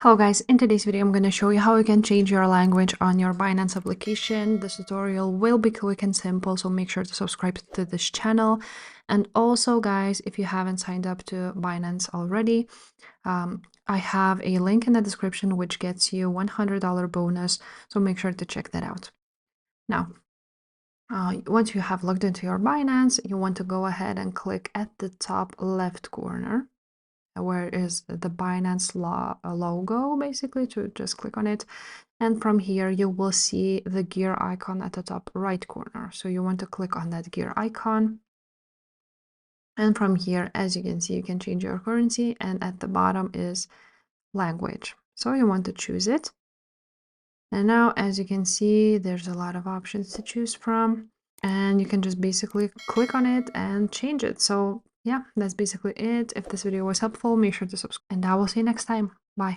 Hello guys, in today's video I'm going to show you how you can change your language on your Binance application. This tutorial will be quick and simple, so make sure to subscribe to this channel. And also guys, if you haven't signed up to Binance already, I have a link in the description which gets you $100 bonus, so make sure to check that out. Now, once you have logged into your Binance, you want to go ahead and click at the top left corner where is the Binance logo, basically, to just click on it. And from here, you will see the gear icon at the top right corner. So you want to click on that gear icon. And from here, as you can see, you can change your currency. And at the bottom is language. So you want to choose it. And now, as you can see, there's a lot of options to choose from. And you can just basically click on it and change it. So yeah, that's basically it. If this video was helpful, make sure to subscribe, and I will see you next time. Bye.